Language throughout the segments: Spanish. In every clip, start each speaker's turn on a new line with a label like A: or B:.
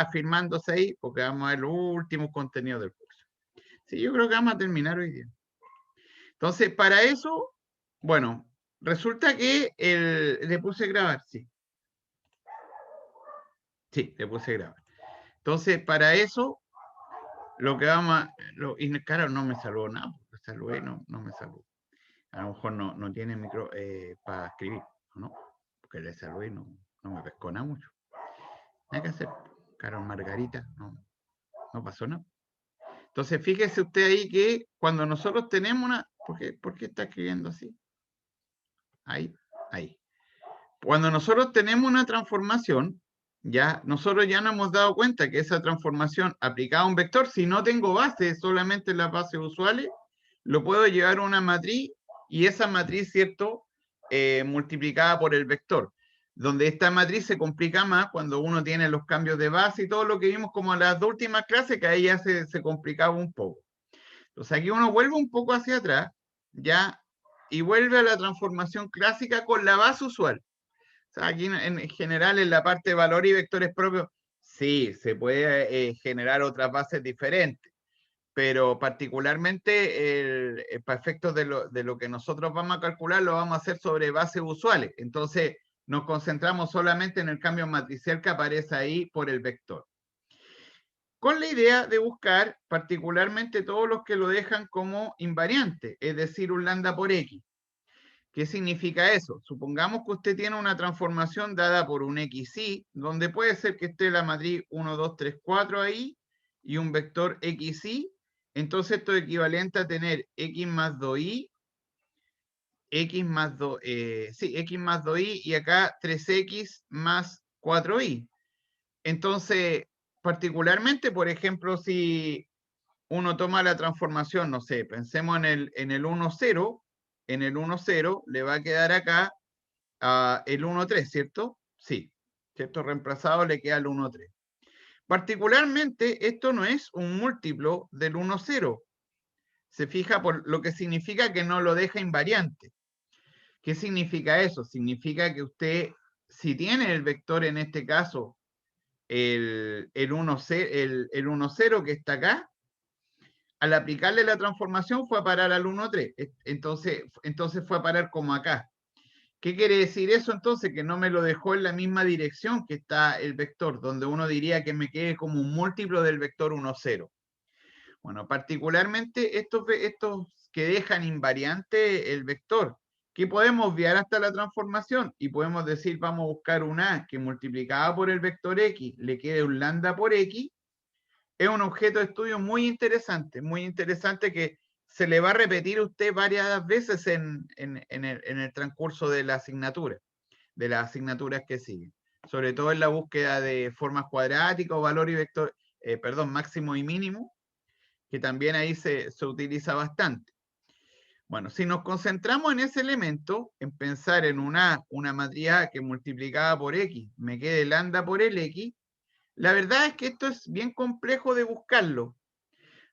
A: afirmándose ahí, porque vamos a ver los últimos contenidos del curso. Sí, yo creo que vamos a terminar hoy día. Entonces, para eso, bueno, resulta que le puse grabar, sí. Sí, le puse grabar. Entonces, para eso, lo que vamos a... y claro, no me saludó nada, porque saludé, no me saludó. A lo mejor no tiene micro para escribir, ¿no? Porque le saludé, no me pescó nada mucho. Nada que hacer. Carol Margarita, no pasó nada. Entonces, fíjese usted ahí que cuando nosotros tenemos una... ¿Por qué está escribiendo así? Ahí. Cuando nosotros tenemos una transformación, nosotros ya nos hemos dado cuenta que esa transformación aplicada a un vector, si no tengo base, solamente las bases usuales, lo puedo llevar a una matriz y esa matriz, ¿cierto? Multiplicada por el vector. Donde esta matriz se complica más cuando uno tiene los cambios de base y todo lo que vimos como en las dos últimas clases, que ahí ya se complicaba un poco. Entonces aquí uno vuelve un poco hacia atrás, ¿ya? Y vuelve a la transformación clásica con la base usual. O sea, aquí en general en la parte de valor y vectores propios, sí, se puede generar otras bases diferentes, pero particularmente para efectos de lo que nosotros vamos a calcular, lo vamos a hacer sobre bases usuales. Entonces, nos concentramos solamente en el cambio matricial que aparece ahí por el vector. Con la idea de buscar particularmente todos los que lo dejan como invariante, es decir, un lambda por x. ¿Qué significa eso? Supongamos que usted tiene una transformación dada por un xy, donde puede ser que esté la matriz 1, 2, 3, 4 ahí, y un vector xy. Entonces esto es equivalente a tener x más 2y, x más 2y, y acá 3x más 4y. Entonces, particularmente, por ejemplo, si uno toma la transformación, no sé, pensemos en el 1, 0, en el 1, 0 le va a quedar acá el 1, 3, ¿cierto? Sí, ¿cierto? Reemplazado le queda el 1, 3. Particularmente, esto no es un múltiplo del 1, 0. Se fija por lo que significa que no lo deja invariante. ¿Qué significa eso? Significa que usted, si tiene el vector en este caso, el 1, 0 que está acá, al aplicarle la transformación fue a parar al 1, 3. Entonces fue a parar como acá. ¿Qué quiere decir eso entonces? Que no me lo dejó en la misma dirección que está el vector, donde uno diría que me quede como un múltiplo del vector 1, 0. Bueno, particularmente estos que dejan invariante el vector, que podemos obviar hasta la transformación y podemos decir, vamos a buscar un A que multiplicada por el vector X le quede un lambda por X, es un objeto de estudio muy interesante que se le va a repetir a usted varias veces en el transcurso de la asignatura, de las asignaturas que siguen, sobre todo en la búsqueda de formas cuadráticas o valor y vector, máximo y mínimo, que también ahí se utiliza bastante. Bueno, si nos concentramos en ese elemento, en pensar en una matriz A que multiplicada por X me quede lambda por el X, la verdad es que esto es bien complejo de buscarlo,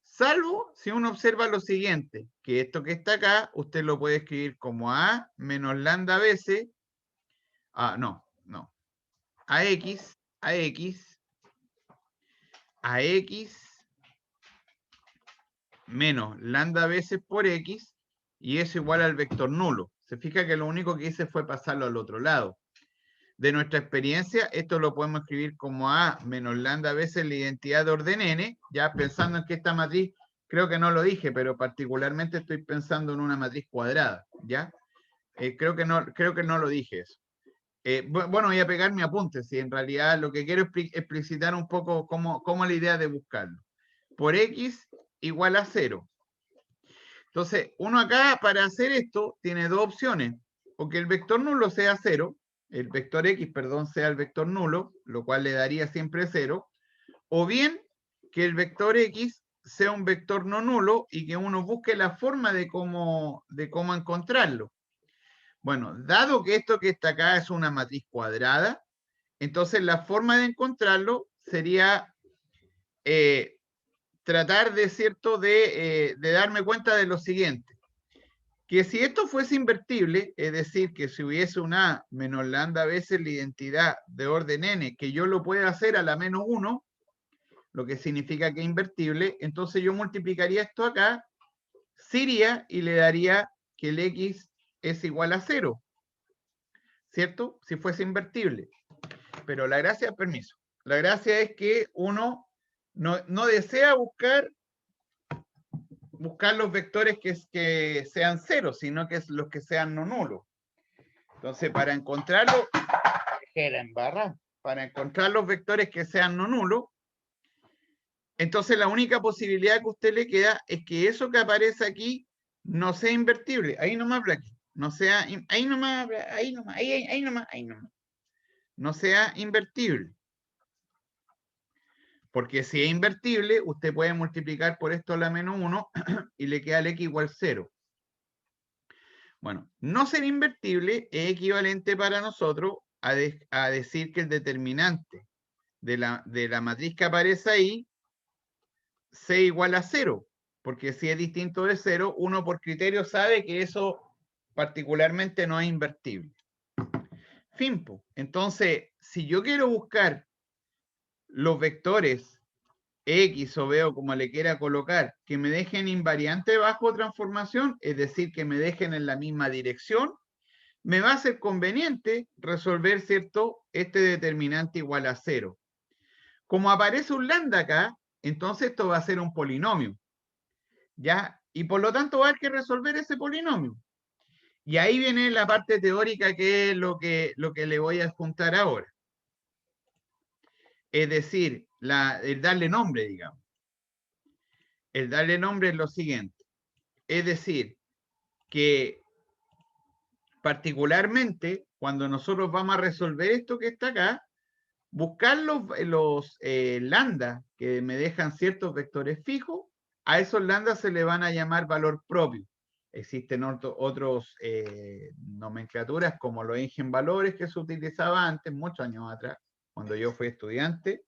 A: salvo si uno observa lo siguiente, que esto que está acá, usted lo puede escribir como A menos lambda veces, AX menos lambda veces por X, y eso igual al vector nulo. Se fija que lo único que hice fue pasarlo al otro lado. De nuestra experiencia, esto lo podemos escribir como A menos lambda veces la identidad de orden n, ya pensando en que esta matriz, creo que no lo dije, pero particularmente estoy pensando en una matriz cuadrada, ¿ya? Creo que no lo dije eso. Bueno, voy a pegar mi apunte, si en realidad lo que quiero es explicitar un poco cómo la idea de buscarlo. Por X igual a 0. Entonces, uno acá para hacer esto tiene dos opciones, o que el vector nulo sea 0, el vector X, perdón, sea el vector nulo, lo cual le daría siempre 0, o bien que el vector X sea un vector no nulo y que uno busque la forma de cómo encontrarlo. Bueno, dado que esto que está acá es una matriz cuadrada, entonces la forma de encontrarlo sería tratar de darme cuenta de lo siguiente, que si esto fuese invertible, es decir, que si hubiese una A menos lambda veces la identidad de orden n, que yo lo pueda hacer a la menos 1, lo que significa que es invertible. Entonces yo multiplicaría esto acá, se iría y le daría que el x es igual a 0, ¿cierto? Si fuese invertible. Pero la gracia, permiso, la gracia es que uno no desea buscar los vectores que sean cero, sino que es los que sean no nulos. Entonces, para encontrarlo, para encontrar los vectores que sean no nulos, entonces la única posibilidad que a usted le queda es que eso que aparece aquí no sea invertible. Ahí nomás, Black. No sea, ahí nomás, ahí nomás, ahí nomás, ahí nomás. No sea invertible. Porque si es invertible, usted puede multiplicar por esto la menos 1 y le queda el x igual 0. Bueno, no ser invertible es equivalente para nosotros a decir que el determinante de la matriz que aparece ahí sea igual a 0. Porque si es distinto de 0, uno por criterio sabe que eso particularmente no es invertible. Fin. Entonces, si yo quiero buscar los vectores X o B o como le quiera colocar, que me dejen invariante bajo transformación, es decir, que me dejen en la misma dirección, me va a ser conveniente resolver, ¿cierto?, este determinante igual a 0. Como aparece un lambda acá, entonces esto va a ser un polinomio, ¿ya? Y por lo tanto va a haber que resolver ese polinomio. Y ahí viene la parte teórica, que es lo que le voy a adjuntar ahora. Es decir, el darle nombre, digamos. El darle nombre es lo siguiente. Es decir, que particularmente cuando nosotros vamos a resolver esto que está acá, buscar los lambda que me dejan ciertos vectores fijos, a esos lambda se le van a llamar valor propio. Existen otros nomenclaturas como los eigenvalores que se utilizaba antes, muchos años atrás, cuando yo fui estudiante,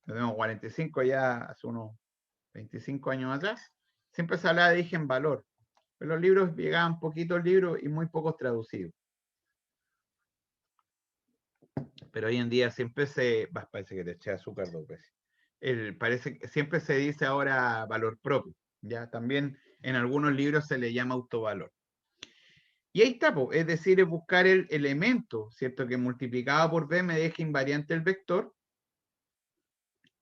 A: tenemos 45 ya, hace unos 25 años atrás, siempre se hablaba de eigenvalor. Pero los libros llegaban poquitos libros y muy pocos traducidos. Pero hoy en día siempre parece que te eché azúcar 2 veces. Parece que siempre se dice ahora valor propio. Ya también en algunos libros se le llama autovalor. Y ahí está, es decir, es buscar el elemento, ¿cierto? Que multiplicado por b me deje invariante el vector.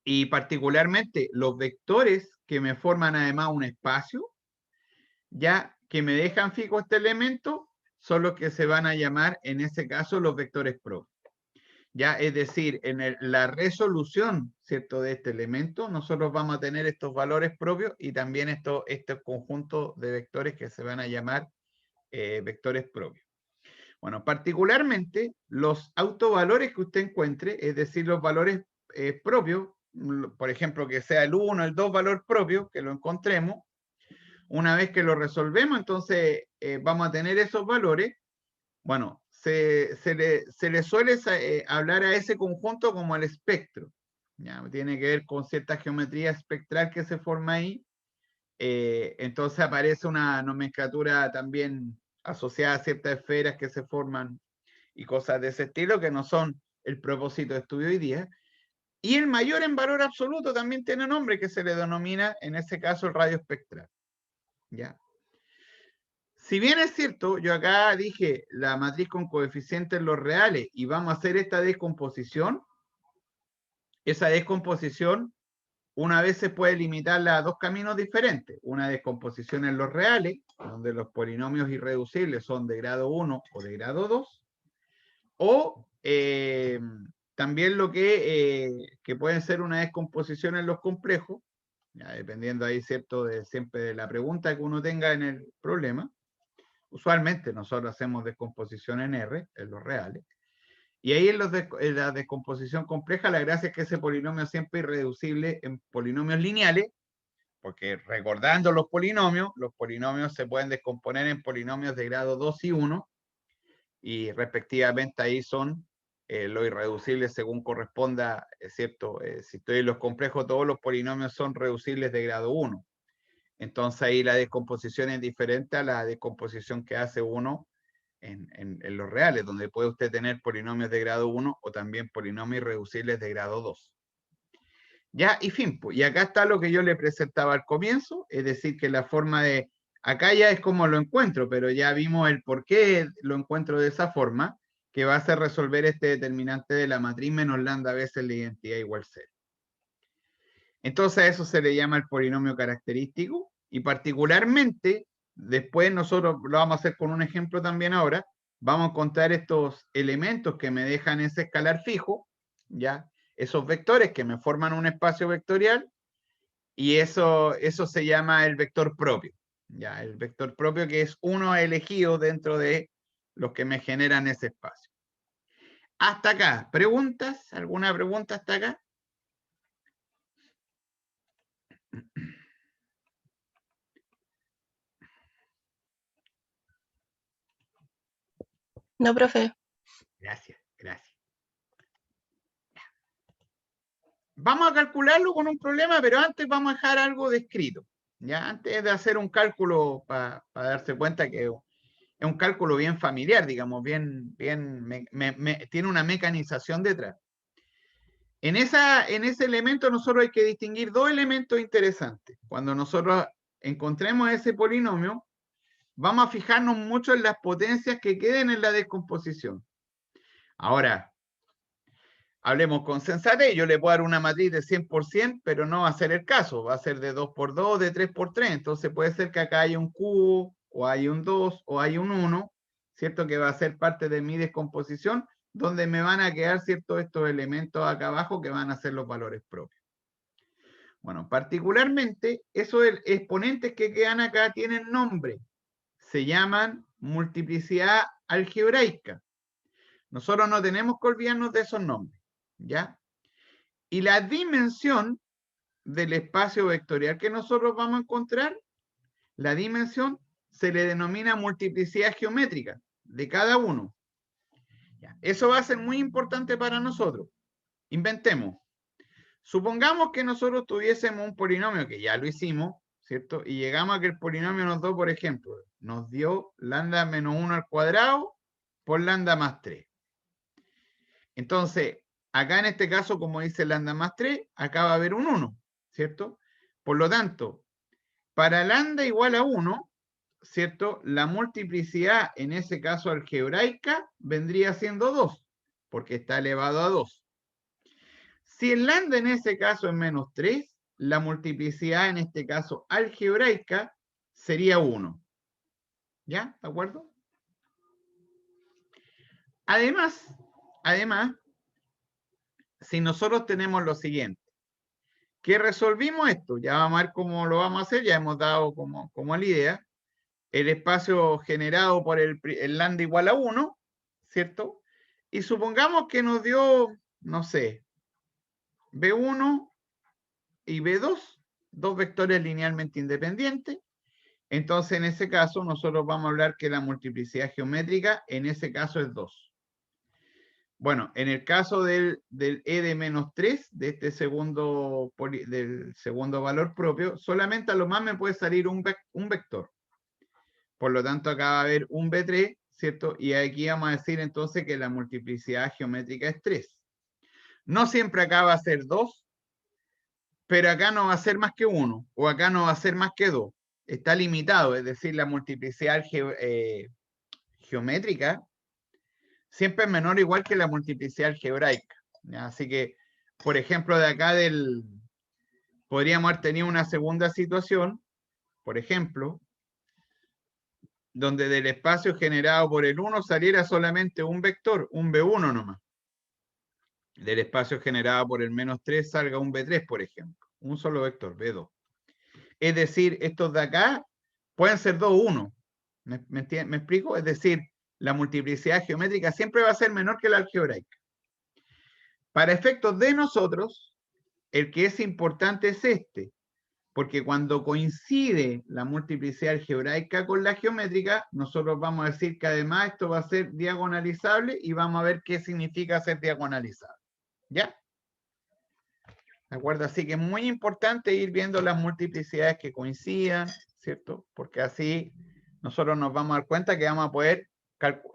A: Y particularmente los vectores que me forman además un espacio, ya que me dejan fijo este elemento, son los que se van a llamar en ese caso los vectores propios. Ya, es decir, en la resolución, ¿cierto?, de este elemento, nosotros vamos a tener estos valores propios y también este conjunto de vectores que se van a llamar vectores propios. Bueno, particularmente los autovalores que usted encuentre, es decir, los valores propios, por ejemplo, que sea el 1, el 2 valor propio, que lo encontremos, una vez que lo resolvemos, entonces vamos a tener esos valores. Bueno, se le suele hablar a ese conjunto como el espectro. ¿Ya? Tiene que ver con cierta geometría espectral que se forma ahí. Entonces aparece una nomenclatura también asociada a ciertas esferas que se forman y cosas de ese estilo que no son el propósito de estudio hoy día. Y el mayor en valor absoluto también tiene nombre que se le denomina, en ese caso, el radio espectral. ¿Ya? Si bien es cierto, yo acá dije la matriz con coeficientes los reales y vamos a hacer esta descomposición, esa descomposición una vez se puede limitarla a dos caminos diferentes. Una descomposición en los reales, donde los polinomios irreducibles son de grado 1 o de grado 2, o también lo que pueden ser una descomposición en los complejos, ya dependiendo ahí, ¿cierto?, siempre de la pregunta que uno tenga en el problema. Usualmente nosotros hacemos descomposición en R, en los reales. Y ahí en la descomposición compleja, la gracia es que ese polinomio siempre es irreducible en polinomios lineales, porque recordando los polinomios se pueden descomponer en polinomios de grado 2 y 1, y respectivamente ahí son los irreducibles según corresponda, ¿cierto? Si estoy en los complejos, todos los polinomios son reducibles de grado 1. Entonces ahí la descomposición es diferente a la descomposición que hace uno en los reales, donde puede usted tener polinomios de grado 1 o también polinomios irreducibles de grado 2. Ya, y fin, pues, y acá está lo que yo le presentaba al comienzo, es decir, que la forma de, acá ya es como lo encuentro, pero ya vimos el por qué lo encuentro de esa forma, que va a ser resolver este determinante de la matriz menos lambda veces la identidad igual 0. Entonces a eso se le llama el polinomio característico, y particularmente, después nosotros lo vamos a hacer con un ejemplo también ahora, vamos a encontrar estos elementos que me dejan ese escalar fijo, ¿ya? Esos vectores que me forman un espacio vectorial, y eso se llama el vector propio, ¿ya? El vector propio, que es uno elegido dentro de los que me generan ese espacio. Hasta acá, ¿preguntas? ¿Alguna pregunta hasta acá?
B: No, profe.
A: Gracias, gracias. Vamos a calcularlo con un problema, pero antes vamos a dejar algo descrito. Ya antes de hacer un cálculo para darse cuenta que es un cálculo bien familiar, digamos, tiene una mecanización detrás. En ese elemento nosotros hay que distinguir dos elementos interesantes. Cuando nosotros encontremos ese polinomio, vamos a fijarnos mucho en las potencias que queden en la descomposición. Ahora, hablemos con sensatez, yo le puedo dar una matriz de 100%, pero no va a ser el caso, va a ser de 2×2, de 3×3, entonces puede ser que acá haya un cubo, o hay un 2, o hay un 1, ¿cierto? Que va a ser parte de mi descomposición, donde me van a quedar, ¿cierto? Estos elementos acá abajo que van a ser los valores propios. Bueno, particularmente, esos exponentes que quedan acá tienen nombre, se llaman multiplicidad algebraica. Nosotros no tenemos que olvidarnos de esos nombres, ¿ya? Y la dimensión del espacio vectorial que nosotros vamos a encontrar, la dimensión se le denomina multiplicidad geométrica de cada uno. Eso va a ser muy importante para nosotros. Inventemos. Supongamos que nosotros tuviésemos un polinomio, que ya lo hicimos, ¿cierto? Y llegamos a que el polinomio nos dio, por ejemplo, nos dio lambda menos 1 al cuadrado por lambda más 3. Entonces, acá en este caso, como dice lambda más 3, acá va a haber un 1, ¿cierto? Por lo tanto, para lambda igual a 1, ¿cierto? La multiplicidad, en ese caso algebraica, vendría siendo 2, porque está elevado a 2. Si el lambda en ese caso es menos 3, la multiplicidad en este caso algebraica sería 1. ¿Ya? ¿De acuerdo? Además, si nosotros tenemos lo siguiente, que resolvimos esto, ya vamos a ver cómo lo vamos a hacer, ya hemos dado como la idea, el espacio generado por el lambda igual a 1, ¿cierto? Y supongamos que nos dio, no sé, B1 y B2, dos vectores linealmente independientes. Entonces, en ese caso, nosotros vamos a hablar que la multiplicidad geométrica, en ese caso, es 2. Bueno, en el caso del E de menos 3, de este del segundo valor propio, solamente a lo más me puede salir un vector. Por lo tanto, acá va a haber un B3, ¿cierto? Y aquí vamos a decir entonces que la multiplicidad geométrica es 3. No siempre acá va a ser 2, pero acá no va a ser más que 1, o acá no va a ser más que 2. Está limitado, es decir, la multiplicidad geométrica siempre es menor o igual que la multiplicidad algebraica. ¿Ya? Así que, por ejemplo, de acá podríamos haber tenido una segunda situación, por ejemplo, donde del espacio generado por el 1 saliera solamente un vector, un B1 nomás. Del espacio generado por el menos 3 salga un B3, por ejemplo. Un solo vector, B2. Es decir, estos de acá pueden ser 2, 1. ¿Me explico? Es decir, la multiplicidad geométrica siempre va a ser menor que la algebraica. Para efectos de nosotros, el que es importante es este, porque cuando coincide la multiplicidad algebraica con la geométrica, nosotros vamos a decir que además esto va a ser diagonalizable y vamos a ver qué significa ser diagonalizable. ¿Ya? ¿De acuerdo? Así que es muy importante ir viendo las multiplicidades que coincidan, ¿cierto? Porque así nosotros nos vamos a dar cuenta que vamos a poder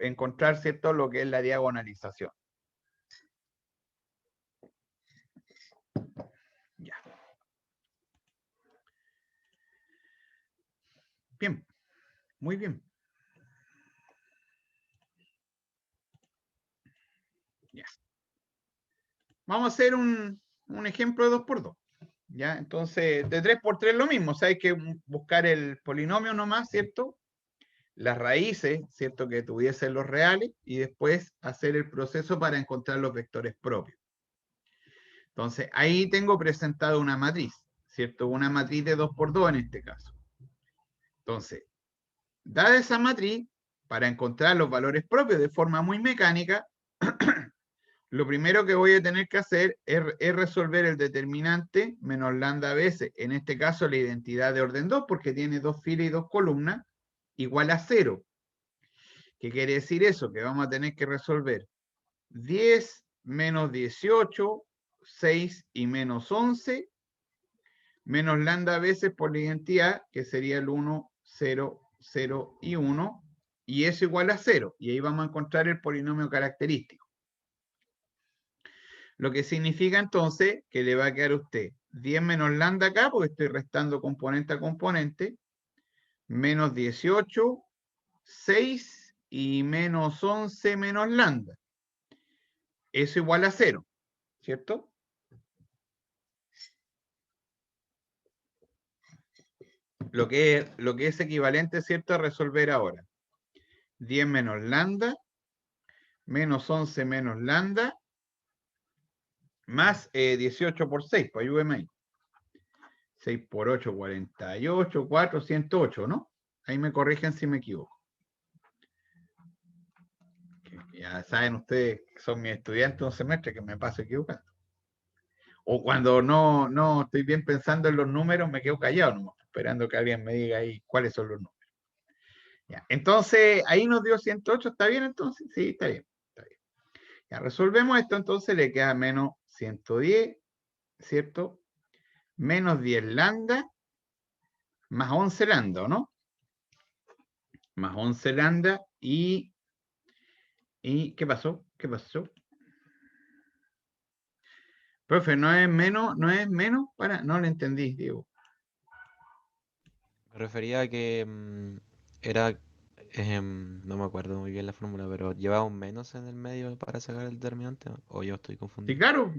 A: encontrar, ¿cierto?, lo que es la diagonalización. Ya. Bien, muy bien. Ya. Vamos a hacer un ejemplo de 2 por 2. ¿Ya? Entonces, de 3 por 3 lo mismo. O sea, hay que buscar el polinomio nomás, ¿cierto? Las raíces, ¿cierto? Que tuviesen los reales y después hacer el proceso para encontrar los vectores propios. Entonces, ahí tengo presentado una matriz, ¿cierto? Una matriz de 2 por 2 en este caso. Entonces, dada esa matriz, para encontrar los valores propios de forma muy mecánica, lo primero que voy a tener que hacer es resolver el determinante menos lambda veces, en este caso la identidad de orden 2, porque tiene 2 filas y 2 columnas, igual a 0. ¿Qué quiere decir eso? Que vamos a tener que resolver 10 menos 18, 6 y menos 11, menos lambda veces por la identidad, que sería el 1, 0, 0 y 1, y eso igual a 0. Y ahí vamos a encontrar el polinomio característico. Lo que significa entonces que le va a quedar a usted 10 menos lambda acá, porque estoy restando componente a componente, menos 18, 6 y menos 11 menos lambda. Eso igual a 0, ¿cierto? Lo que es equivalente, ¿cierto?, a resolver ahora. 10 menos lambda, menos 11 menos lambda, más 18 por 6, pues ayúdeme ahí. 6 por 8, 48, 4, 108, ¿no? Ahí me corrigen si me equivoco. Ya saben ustedes que son mis estudiantes un semestre que me paso equivocando. O cuando no estoy bien pensando en los números, me quedo callado, ¿no? Esperando que alguien me diga ahí cuáles son los números. Ya. Entonces, ahí nos dio 108, ¿está bien entonces? Sí, está bien. Está bien. Ya resolvemos esto, entonces le queda menos 110, ¿cierto? Menos 10 lambda, más 11 lambda, ¿no? Más 11 lambda y ¿qué pasó? ¿Qué pasó? Profe, no es menos para, no lo entendí, Diego.
B: Me refería a que era, no me acuerdo muy bien la fórmula, pero llevaba un menos en el medio para sacar el determinante, o yo estoy
A: Sí,
B: confundido.
A: claro,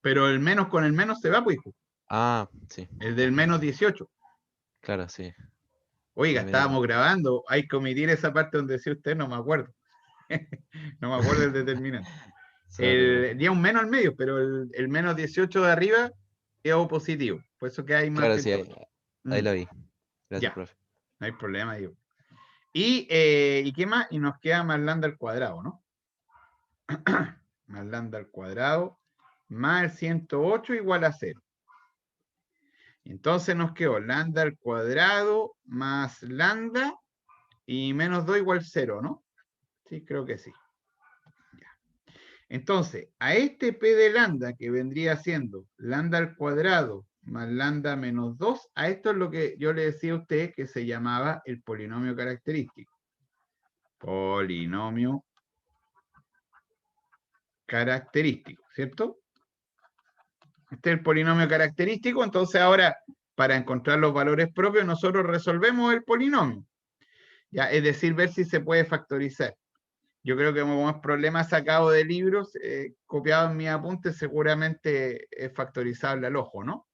A: pero el menos con el menos se va, pues, hijo.
B: Ah, sí,
A: El del menos 18.
B: claro, sí.
A: Oiga,
B: El menos,
A: estábamos grabando, hay que omitir esa parte donde decía usted, no me acuerdo. No me acuerdo el determinante.
B: sorry, profe.
A: Día un menos al medio, pero el menos 18 de arriba es O positivo. Por eso que hay más
B: Claro, sí,
A: 108.
B: ahí
A: Mm,
B: lo vi. Gracias,
A: ya,
B: profe.
A: no hay problema, Diego. ¿Y qué más? Y nos queda más lambda al cuadrado, ¿no? Más lambda al cuadrado más el 108 igual a 0. Entonces nos quedó lambda al cuadrado más lambda y menos 2 igual 0, ¿no? Sí, creo que sí. Entonces, a este p de lambda, que vendría siendo lambda al cuadrado más lambda menos 2, a esto es lo que yo le decía a usted que se llamaba el polinomio característico. Polinomio característico, ¿cierto? Este es el polinomio característico, entonces ahora, para encontrar los valores propios, nosotros resolvemos el polinomio. ¿Ya? Es decir, ver si se puede factorizar. Yo creo que como es problema sacado de libros, copiado en mis apuntes, seguramente es factorizable al ojo, ¿no?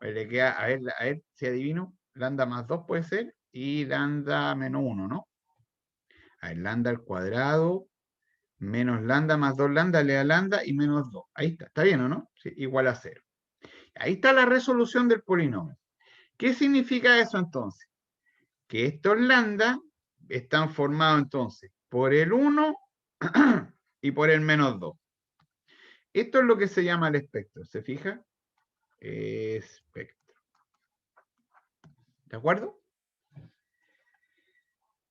A: Pues le queda, a ver si adivino, lambda más 2 puede ser, y lambda menos 1, ¿no? A ver, lambda al cuadrado, menos lambda más 2 lambda le da lambda y menos 2. Ahí está bien o no? Sí, igual a 0. Ahí está la resolución del polinomio. ¿Qué significa eso entonces? Que estos lambda están formados entonces por el 1 y por el menos 2. Esto es lo que se llama el espectro, ¿se fija? Espectro. ¿De acuerdo?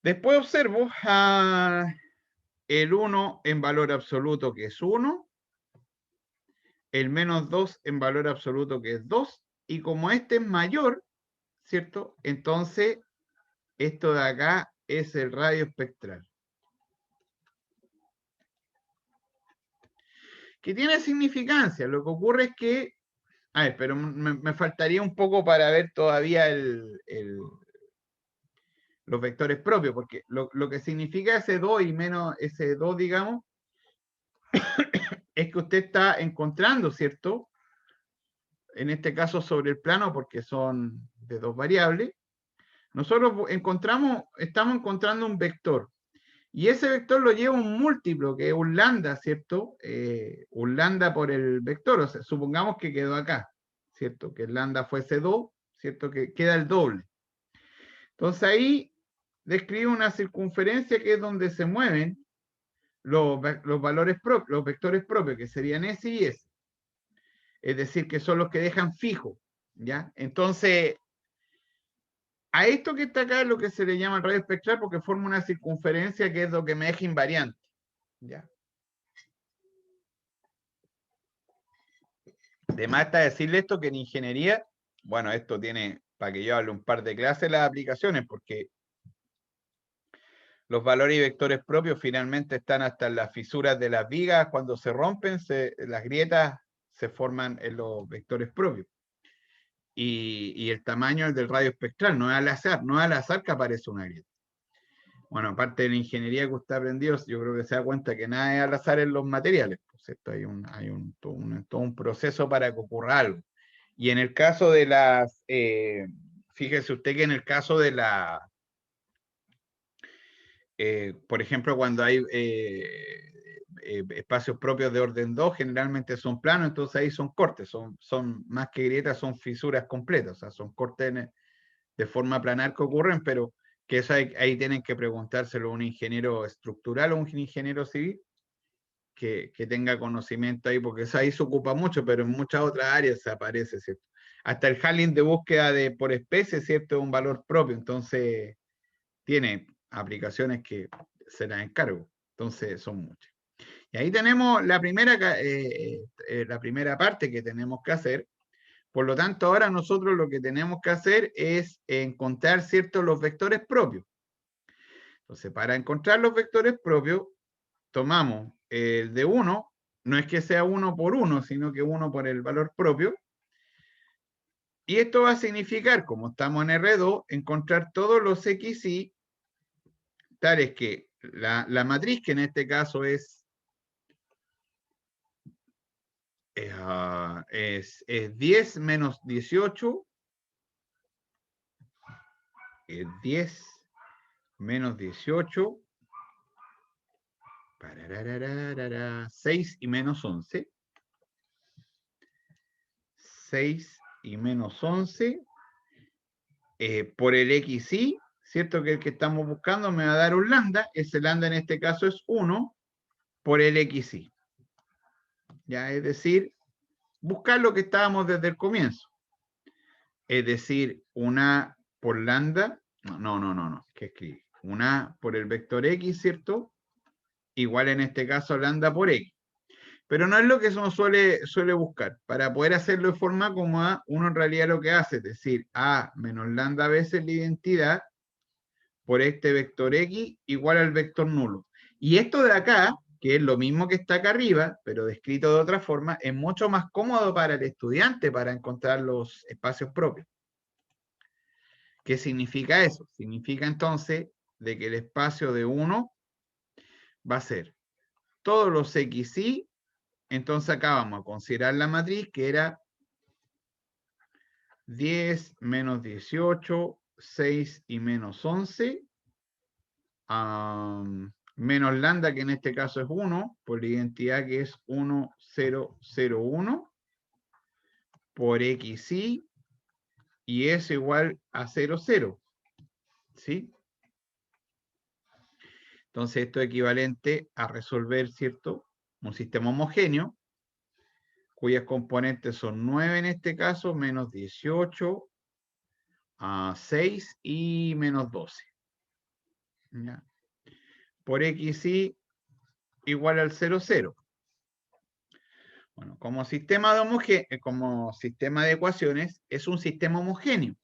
A: Después observo el 1 en valor absoluto, que es 1, el menos 2 en valor absoluto, que es 2, y como este es mayor, ¿cierto? Entonces, esto de acá es el radio espectral. Que tiene significancia. Lo que ocurre es que, a ver, pero me faltaría un poco para ver todavía los vectores propios, porque lo que significa ese 2 y menos ese 2, digamos, es que usted está encontrando, ¿cierto? En este caso sobre el plano, porque son de dos variables, nosotros estamos encontrando un vector. Y ese vector lo lleva un múltiplo, que es un lambda, ¿cierto? Un lambda por el vector, o sea, supongamos que quedó acá, ¿cierto? Que el lambda fuese 2, ¿cierto? Que queda el doble. Entonces ahí describe una circunferencia que es donde se mueven los valores propios, los vectores propios, que serían S y S. Es decir, que son los que dejan fijo, ¿ya? Entonces, a esto que está acá es lo que se le llama el radio espectral porque forma una circunferencia que es lo que me deja invariante, ¿ya? De más está decirle esto que en ingeniería, bueno, esto tiene, para que yo hable un par de clases, las aplicaciones, porque los valores y vectores propios finalmente están hasta en las fisuras de las vigas, cuando se rompen, las grietas se forman en los vectores propios. Y el tamaño es del radio espectral, no es al azar que aparece una grieta. Bueno, aparte de la ingeniería que usted aprendió, yo creo que se da cuenta que nada es al azar en los materiales, ¿cierto? Hay todo un proceso para que ocurra algo. Y en el caso de las, fíjese usted que en el caso de la, por ejemplo, cuando hay espacios propios de orden 2, generalmente son planos, entonces ahí son cortes, son más que grietas, son fisuras completas, o sea, son cortes de forma planar que ocurren, pero que eso ahí tienen que preguntárselo a un ingeniero estructural o un ingeniero civil que tenga conocimiento ahí, porque eso ahí se ocupa mucho, pero en muchas otras áreas se aparece, ¿cierto? Hasta el handling de búsqueda por especie, ¿cierto? Es un valor propio, entonces tiene aplicaciones que se las encargo, entonces son muchas. Y ahí tenemos la primera parte que tenemos que hacer. Por lo tanto, ahora nosotros lo que tenemos que hacer es encontrar, ¿cierto?, los vectores propios. Entonces, para encontrar los vectores propios, tomamos el de 1, no es que sea 1 por 1, sino que 1 por el valor propio. Y esto va a significar, como estamos en R2, encontrar todos los XY, tales que la matriz, que en este caso es 10 menos 18, 10 menos 18, 6 y menos 11, 6 y menos 11, por el XY, ¿cierto? Que el que estamos buscando me va a dar un lambda, ese lambda en este caso es 1 por el XY. Ya, es decir, buscar lo que estábamos desde el comienzo. Es decir, una por lambda, no, ¿qué escribí? Una por el vector X, ¿cierto? Igual en este caso lambda por X. Pero no es lo que uno suele buscar. Para poder hacerlo de forma cómoda, uno en realidad lo que hace es decir, A menos lambda veces la identidad por este vector X igual al vector nulo. Y esto de acá, que es lo mismo que está acá arriba, pero descrito de otra forma, es mucho más cómodo para el estudiante para encontrar los espacios propios. ¿Qué significa eso? Significa entonces de que el espacio de 1 va a ser todos los XY. Entonces acá vamos a considerar la matriz que era 10 menos 18, 6 y menos 11, menos lambda, que en este caso es 1, por la identidad que es 1, 0, 0, 1, por XY, y es igual a 0, 0. ¿Sí? Entonces esto es equivalente a resolver, ¿cierto?, un sistema homogéneo, cuyas componentes son 9 en este caso, menos 18, 6 y menos 12. ¿Ya? Por XY igual al 0, 0. Bueno, como sistema de ecuaciones, es un sistema homogéneo.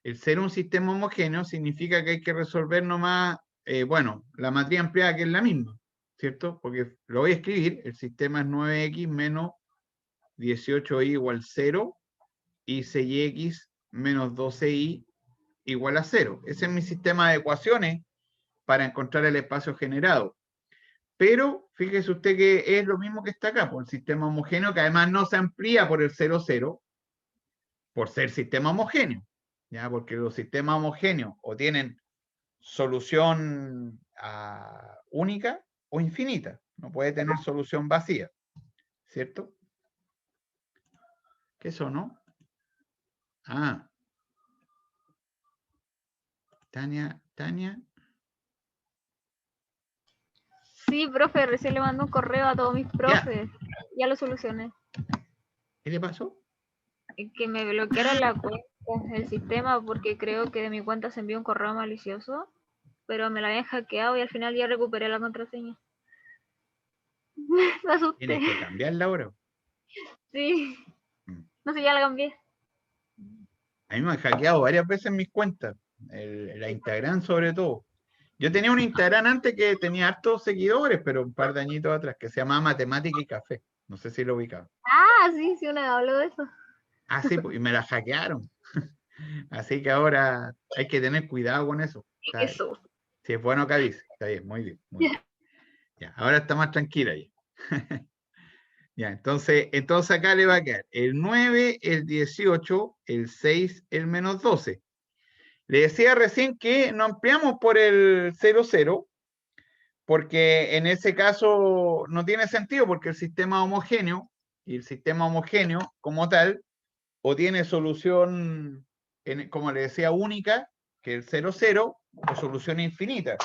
A: El ser un sistema homogéneo significa que hay que resolver nomás, la matriz ampliada, que es la misma, ¿cierto? Porque lo voy a escribir, el sistema es 9x menos 18y igual 0, y 6x menos 12y igual a 0. Ese es mi sistema de ecuaciones para encontrar el espacio generado. Pero fíjese usted que es lo mismo que está acá, por el sistema homogéneo, que además no se amplía por el 0, 0, por ser sistema homogéneo. ¿Ya? Porque los sistemas homogéneos o tienen solución única o infinita. No puede tener solución vacía. ¿Cierto? ¿Qué eso, no? Ah. Tania.
C: Sí, profe, recién le mandé un correo a todos mis profes. Ya lo solucioné.
A: ¿Qué le pasó?
C: Que me bloquearon la cuenta del sistema porque creo que de mi cuenta se envió un correo malicioso, pero me la habían hackeado y al final ya recuperé la contraseña. Me asusté.
A: Tienes que cambiarla ahora.
C: Sí. No sé, ya la cambié.
A: A mí me han hackeado varias veces mis cuentas. La Instagram sobre todo. Yo tenía un Instagram antes que tenía hartos seguidores, pero un par de añitos atrás, que se llamaba Matemática y Café. No sé si lo ubicaba.
C: Ah, sí, sí, una vez habló de eso.
A: Ah, sí, y me la hackearon. Así que ahora hay que tener cuidado con eso.
C: Eso.
A: Si es bueno que avise. Está bien, muy bien. Muy bien. Ya, ahora está más tranquila ya. Ya, entonces acá le va a quedar el 9, el 18, el 6, el menos 12. Le decía recién que no ampliamos por el 0, 0, porque en ese caso no tiene sentido, porque el sistema homogéneo, y el sistema homogéneo como tal, o tiene solución, como le decía, única, que el 0, 0, o solución infinita.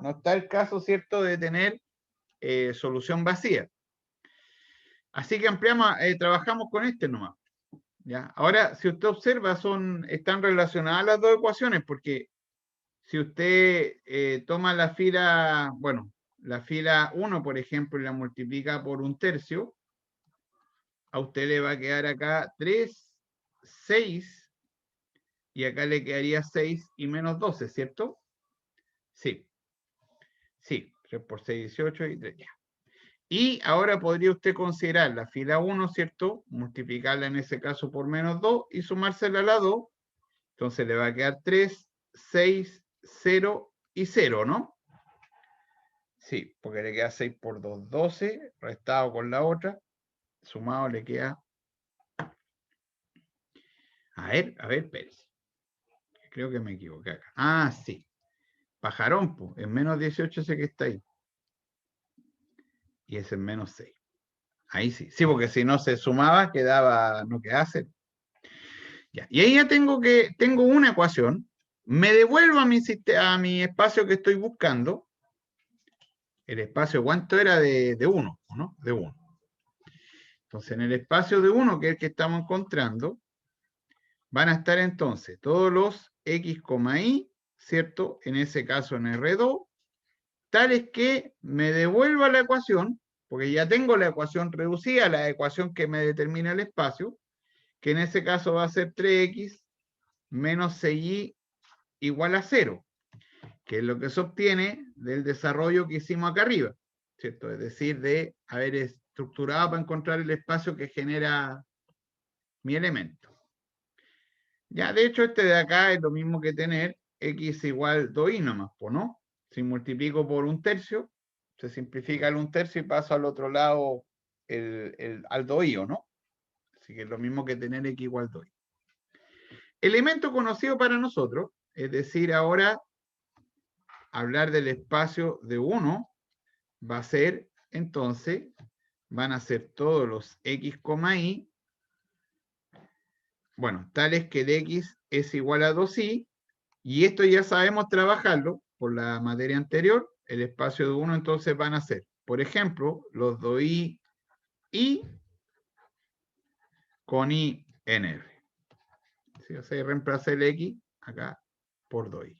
A: No está el caso, ¿cierto?, de tener solución vacía. Así que ampliamos, trabajamos con este nomás. ¿Ya? Ahora, si usted observa, están relacionadas las dos ecuaciones, porque si usted toma la fila 1, por ejemplo, y la multiplica por 1/3, a usted le va a quedar acá 3, 6, y acá le quedaría 6 y menos 12, ¿cierto? Sí. Sí, 3 por 6, 18 y 3, ya. Y ahora podría usted considerar la fila 1, ¿cierto? Multiplicarla en ese caso por menos 2 y sumársela a la 2. Entonces le va a quedar 3, 6, 0 y 0, ¿no? Sí, porque le queda 6 por 2, 12, restado con la otra, sumado le queda... A ver, espérese. Creo que me equivoqué acá. Ah, sí. Pajarón, pues, en menos 18 ese que está ahí. Y ese en menos 6. Ahí sí. Sí, porque si no se sumaba, no quedaba 0. Ya. Y ahí ya tengo una ecuación. Me devuelvo a mi espacio que estoy buscando. El espacio, ¿cuánto era? De 1, ¿no? De 1. Entonces, en el espacio de 1, que es el que estamos encontrando, van a estar entonces todos los x, y, ¿cierto? En ese caso en R2, tales que me devuelva la ecuación, porque ya tengo la ecuación reducida, la ecuación que me determina el espacio, que en ese caso va a ser 3x menos 6y igual a 0, que es lo que se obtiene del desarrollo que hicimos acá arriba, ¿cierto? Es decir, de haber estructurado para encontrar el espacio que genera mi elemento. Ya, de hecho, este de acá es lo mismo que tener x igual 2y nomás, ¿no? Si multiplico por 1/3, se simplifica el 1/3 y paso al otro lado al 2y, ¿no? Así que es lo mismo que tener x igual 2y. Elemento conocido para nosotros, es decir, ahora hablar del espacio de 1 va a ser, entonces, van a ser todos los x, y, bueno, tales que el x es igual a 2y, y esto ya sabemos trabajarlo por la materia anterior. El espacio de 1 entonces van a ser, por ejemplo, los 2i y con i en r. ¿Sí? O sea, reemplacé el x acá por 2i.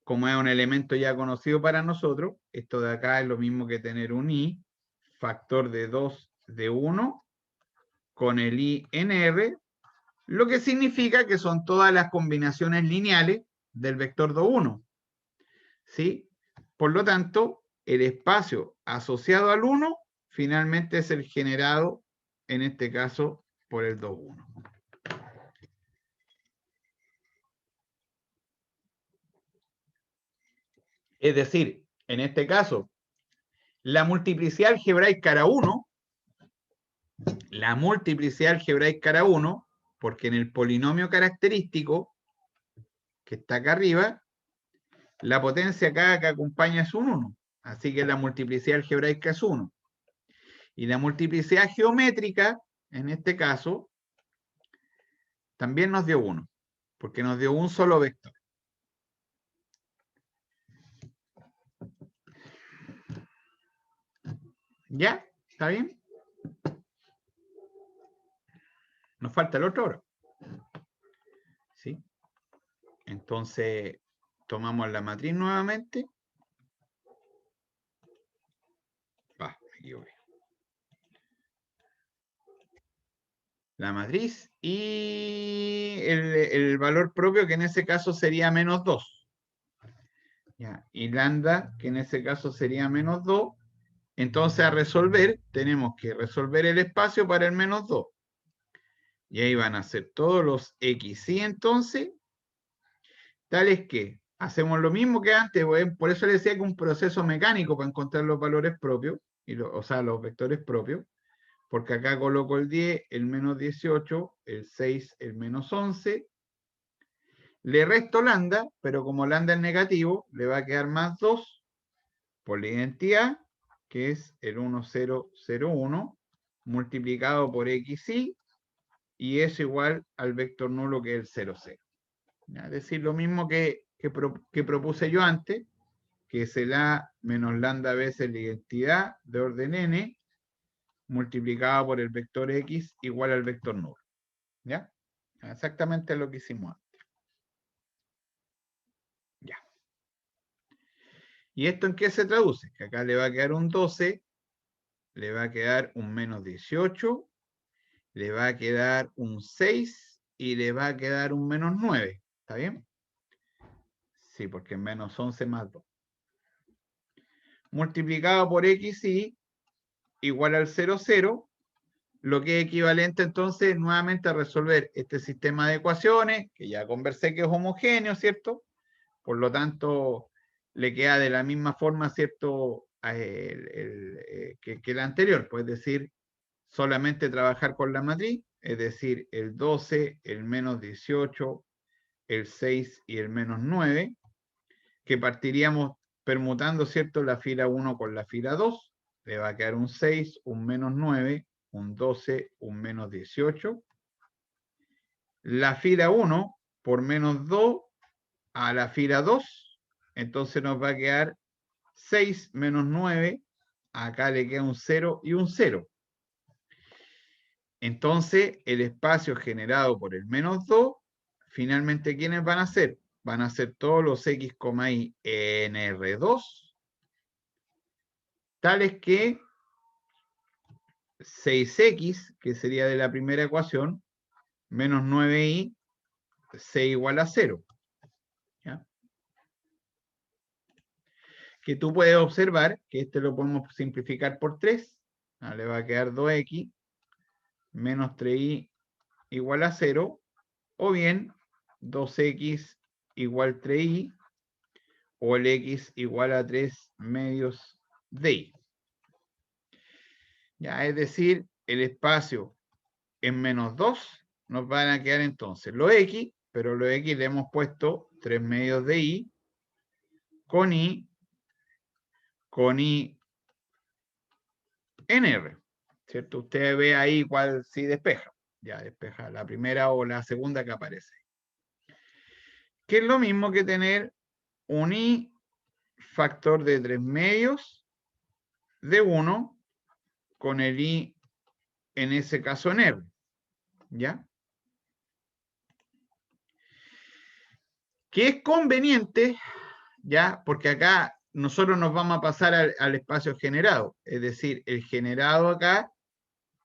A: Como es un elemento ya conocido para nosotros, esto de acá es lo mismo que tener un i, factor de 2 de 1, con el i en r, lo que significa que son todas las combinaciones lineales del vector 2, 1. ¿Sí? Por lo tanto, el espacio asociado al 1 finalmente es el generado, en este caso, por el 2, 1. Es decir, en este caso, la multiplicidad algebraica era 1, la multiplicidad algebraica era 1, porque en el polinomio característico, que está acá arriba, la potencia acá que acompaña es un 1. Así que la multiplicidad algebraica es 1. Y la multiplicidad geométrica, en este caso, también nos dio 1, porque nos dio un solo vector. ¿Ya? ¿Está bien? Nos falta el otro ahora. ¿Sí? Entonces, tomamos la matriz nuevamente. Aquí voy. La matriz y el valor propio, que en ese caso sería menos 2. ¿Ya? Y lambda, que en ese caso sería menos 2. Entonces, a resolver, tenemos que resolver el espacio para el menos 2. Y ahí van a ser todos los xy, entonces, tales que hacemos lo mismo que antes. Por eso les decía que un proceso mecánico para encontrar los valores propios, o sea, los vectores propios. Porque acá coloco el 10, el menos 18, el 6, el menos 11. Le resto lambda, pero como lambda es negativo, le va a quedar más 2 por la identidad, que es el 1001, multiplicado por xy, y es igual al vector nulo, que es el 0, 0. Es decir, lo mismo que propuse yo antes, que es el A menos lambda veces la identidad de orden n, multiplicado por el vector x igual al vector nulo. ¿Ya? Exactamente lo que hicimos antes. Ya. ¿Y esto en qué se traduce? Que acá le va a quedar un 12, le va a quedar un menos 18, le va a quedar un 6 y le va a quedar un menos 9. ¿Está bien? Sí, porque es menos 11 más 2. Multiplicado por xy igual al 0, 0, lo que es equivalente entonces nuevamente a resolver este sistema de ecuaciones, que ya conversé que es homogéneo, ¿cierto? Por lo tanto, le queda de la misma forma, ¿cierto? Que el anterior, pues decir, solamente trabajar con la matriz, es decir, el 12, el menos 18, el 6 y el menos 9, que partiríamos permutando, ¿cierto? La fila 1 con la fila 2, le va a quedar un 6, un menos 9, un 12, un menos 18. La fila 1 por menos 2 a la fila 2, entonces nos va a quedar 6 menos 9, acá le queda un 0 y un 0. Entonces, el espacio generado por el menos 2, finalmente, ¿quiénes van a ser? Van a ser todos los x, y en R2, tales que 6x, que sería de la primera ecuación, menos 9y, c igual a 0. ¿Ya? Que tú puedes observar que este lo podemos simplificar por 3. Le va a quedar 2x menos 3y igual a 0, o bien 2x igual 3y, o el x igual a 3 medios de y. Ya, es decir, el espacio en menos 2 nos van a quedar entonces los x, pero los x le hemos puesto 3 medios de y, con y en R, ¿cierto? Usted ve ahí cuál sí despeja. Ya despeja la primera o la segunda que aparece. Que es lo mismo que tener un y factor de 3 medios de 1 con el y en ese caso en R. ¿Ya? Que es conveniente, ¿ya? Porque acá nosotros nos vamos a pasar al espacio generado. Es decir, el generado acá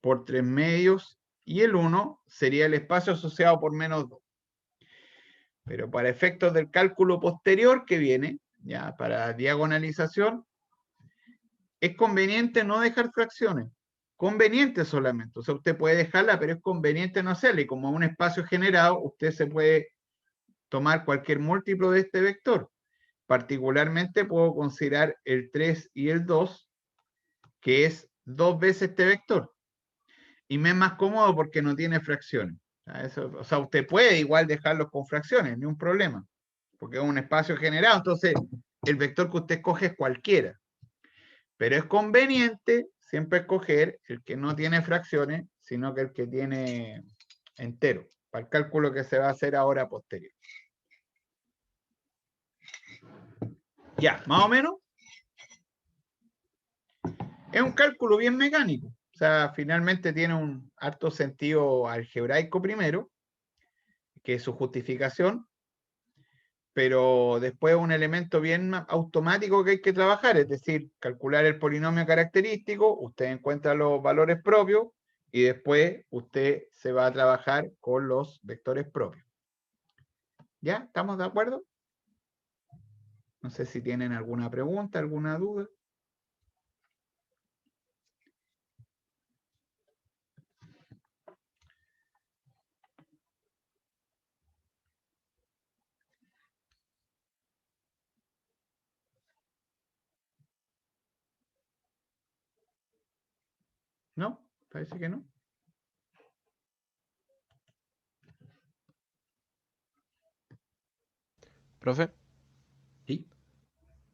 A: por 3 medios y el 1 sería el espacio asociado por menos 2. Pero para efectos del cálculo posterior que viene, ya para diagonalización, es conveniente no dejar fracciones. Conveniente solamente. O sea, usted puede dejarla, pero es conveniente no hacerla. Y como un espacio generado, usted se puede tomar cualquier múltiplo de este vector. particularmente puedo considerar el 3 y el 2, que es 2 veces este vector. Y me es más cómodo porque no tiene fracciones. O sea, usted puede igual dejarlos con fracciones, ni un problema, porque es un espacio generado. Entonces, el vector que usted escoge es cualquiera. Pero es conveniente siempre escoger el que no tiene fracciones, sino que el que tiene entero, para el cálculo que se va a hacer ahora posterior. Ya, más o menos. Es un cálculo bien mecánico. O sea, finalmente tiene un harto sentido algebraico primero, que es su justificación, pero después un elemento bien automático que hay que trabajar, es decir, calcular el polinomio característico, usted encuentra los valores propios y después usted se va a trabajar con los vectores propios. ¿Ya? ¿Estamos de acuerdo? No sé si tienen alguna pregunta, alguna duda. ¿No? Parece que no.
B: Profe,
A: Sí.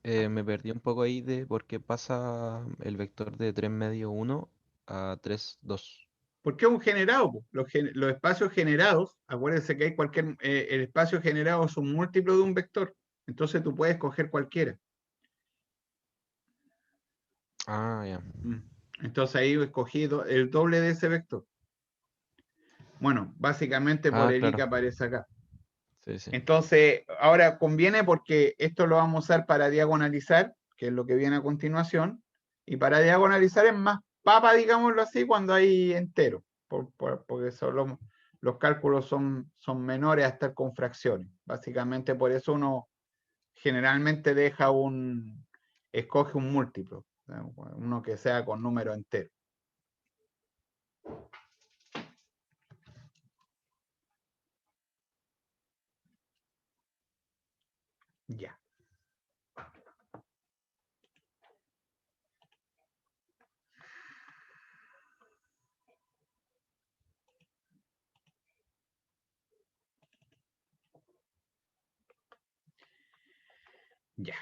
B: me perdí un poco ahí de por qué pasa el vector de 3 medio 1 a 3, 2.
A: Porque es un generado. Los espacios generados, acuérdense que hay el espacio generado es un múltiplo de un vector. Entonces tú puedes coger cualquiera.
B: Ah, ya.
A: Entonces ahí he escogido el doble de ese vector. Bueno, básicamente por
B: Ah,
A: el i
B: claro.
A: que aparece acá.
B: Sí, sí.
A: Entonces, ahora conviene porque esto lo vamos a usar para diagonalizar, que es lo que viene a continuación, y para diagonalizar es más papa, digámoslo así, cuando hay entero, porque los cálculos son menores a estar con fracciones. Básicamente por eso uno generalmente escoge un múltiplo, uno que sea con número entero. Ya. Ya.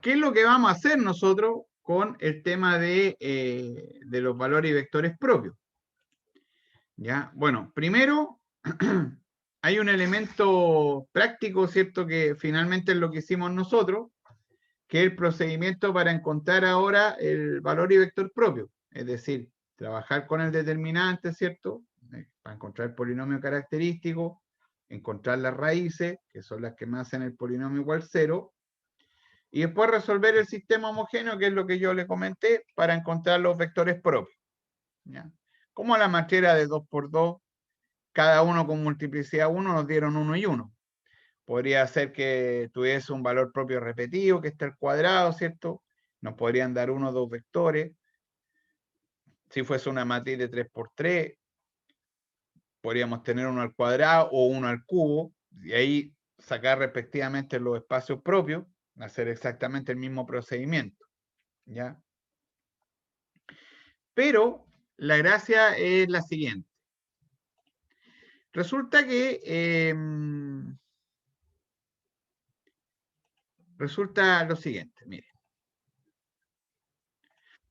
A: ¿Qué es lo que vamos a hacer nosotros con el tema de los valores y vectores propios? ¿Ya? Bueno, primero hay un elemento práctico, ¿cierto? Que finalmente es lo que hicimos nosotros, que es el procedimiento para encontrar ahora el valor y vector propio. Es decir, trabajar con el determinante, ¿cierto? Para encontrar el polinomio característico, encontrar las raíces, que son las que me hacen el polinomio igual 0, y después resolver el sistema homogéneo, que es lo que yo le comenté, para encontrar los vectores propios. ¿Ya? Como la matrera de 2 por 2, cada uno con multiplicidad 1 nos dieron 1 y 1. Podría ser que tuviese un valor propio repetido, que está al cuadrado, ¿cierto? Nos podrían dar 1 o 2 vectores. Si fuese una matriz de 3 por 3, podríamos tener 1 al cuadrado o 1 al cubo, y ahí sacar respectivamente los espacios propios, hacer exactamente el mismo procedimiento. ¿Ya? Pero la gracia es la siguiente. Resulta que resulta lo siguiente, mire.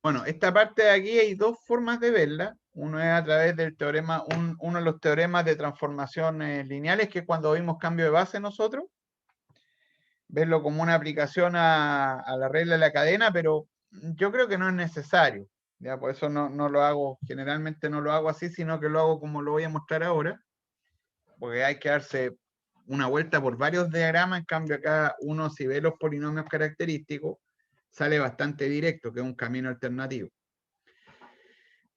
A: Bueno, esta parte de aquí hay dos formas de verla. Uno es a través del teorema, uno de los teoremas de transformaciones lineales, que es cuando vimos cambio de base nosotros. Verlo como una aplicación a la regla de la cadena, pero yo creo que no es necesario. Ya, por eso no lo hago, generalmente no lo hago así, sino que lo hago como lo voy a mostrar ahora, porque hay que darse una vuelta por varios diagramas. En cambio acá uno, si ve los polinomios característicos, sale bastante directo, que es un camino alternativo.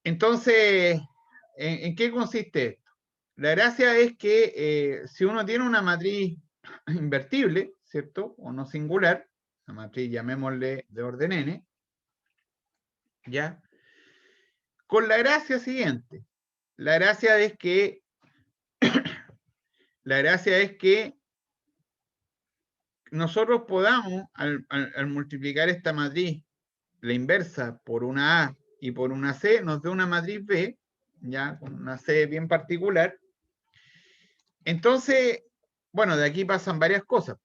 A: Entonces, ¿en qué consiste esto? La gracia es que si uno tiene una matriz invertible, ¿cierto? O no singular, la matriz llamémosle de orden n, ¿ya? Con la gracia siguiente. La gracia es que nosotros podamos, al multiplicar esta matriz, la inversa, por una A y por una C, nos dé una matriz B, ya con una C bien particular. Entonces, bueno, de aquí pasan varias cosas.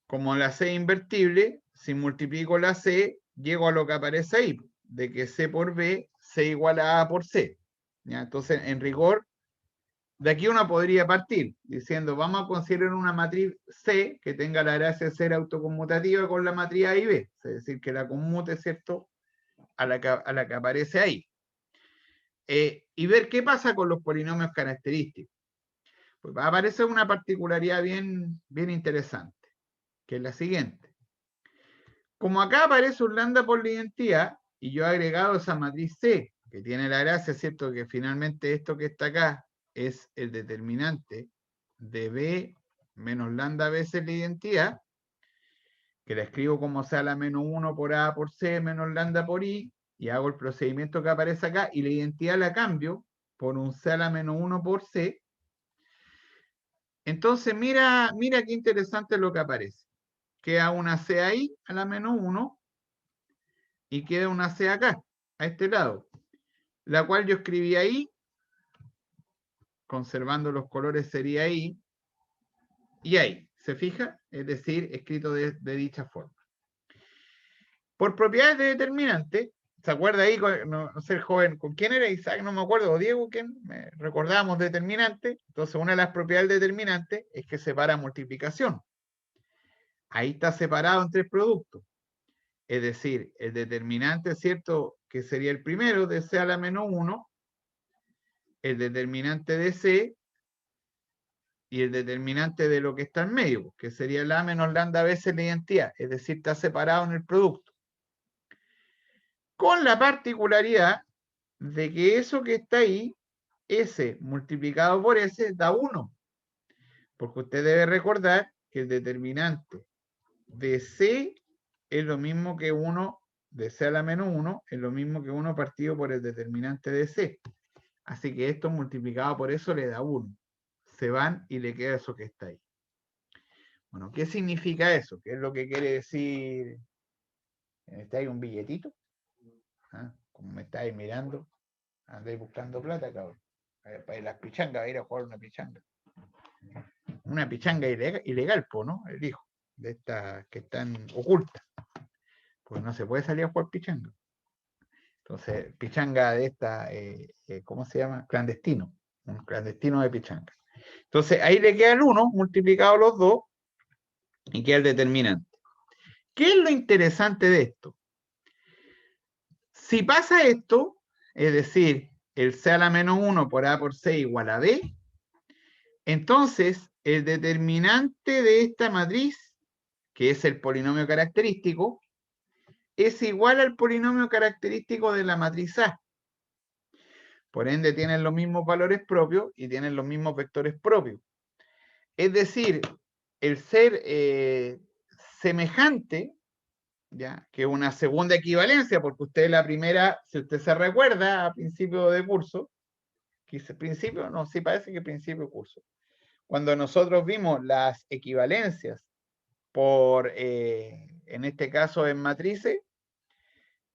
A: Como la C es invertible, si multiplico la C, llego a lo que aparece ahí, de que C por B, C igual a A por C. ¿Ya? Entonces, en rigor, de aquí uno podría partir diciendo, vamos a considerar una matriz C que tenga la gracia de ser autoconmutativa con la matriz A y B, es decir, que la conmute, ¿cierto?, a la que aparece ahí. Y ver qué pasa con los polinomios característicos. Pues va a aparecer una particularidad bien interesante, que es la siguiente. Como acá aparece un lambda por la identidad, y yo he agregado esa matriz C, que tiene la gracia, ¿cierto?, que finalmente esto que está acá es el determinante de B menos lambda veces la identidad, que la escribo como sea la menos 1 por A por C menos lambda por I, y hago el procedimiento que aparece acá, y la identidad la cambio por un C a la menos 1 por C. Entonces, mira qué interesante lo que aparece. Queda una C ahí, a la menos 1, y queda una C acá, a este lado, la cual yo escribí ahí, conservando los colores sería ahí, y ahí, ¿se fija? Es decir, escrito de dicha forma. Por propiedades de determinante, ¿se acuerda ahí, no ser joven, con quién era Isaac? No me acuerdo, o Diego, ¿quién? Recordábamos determinante. Entonces, una de las propiedades del determinante es que separa multiplicación. Ahí está separado en 3 productos. Es decir, el determinante, ¿cierto?, que sería el primero de C a la menos 1, el determinante de C y el determinante de lo que está en medio, que sería la menos lambda veces la identidad. Es decir, está separado en el producto. Con la particularidad de que eso que está ahí, S multiplicado por S, da 1. Porque usted debe recordar que el determinante de C es lo mismo que 1, de C a la menos 1, es lo mismo que 1 partido por el determinante de C. Así que esto multiplicado por eso le da 1. Se van y le queda eso que está ahí. Bueno, ¿qué significa eso? ¿Qué es lo que quiere decir? ¿Está ahí un billetito? ¿Ah? Como me estáis mirando, andáis buscando plata, cabrón. Para las pichangas, a ir a jugar una pichanga. Una pichanga ilegal, ¿no? El hijo de estas que están ocultas. Pues no se puede salir a jugar pichanga. Entonces, pichanga de esta, ¿cómo se llama? Clandestino. Un clandestino de pichanga. Entonces, ahí le queda el 1 multiplicado los 2 y queda el determinante. ¿Qué es lo interesante de esto? Si pasa esto, es decir, el C a la menos 1 por A por C igual a B, entonces el determinante de esta matriz, que es el polinomio característico, es igual al polinomio característico de la matriz A. Por ende, tienen los mismos valores propios y tienen los mismos vectores propios. Es decir, el ser semejante, ¿ya?, que una segunda equivalencia, porque usted la primera, si usted se recuerda a principio de curso, quise principio, no, sí parece que principio de curso, cuando nosotros vimos las equivalencias por, en este caso en matrices,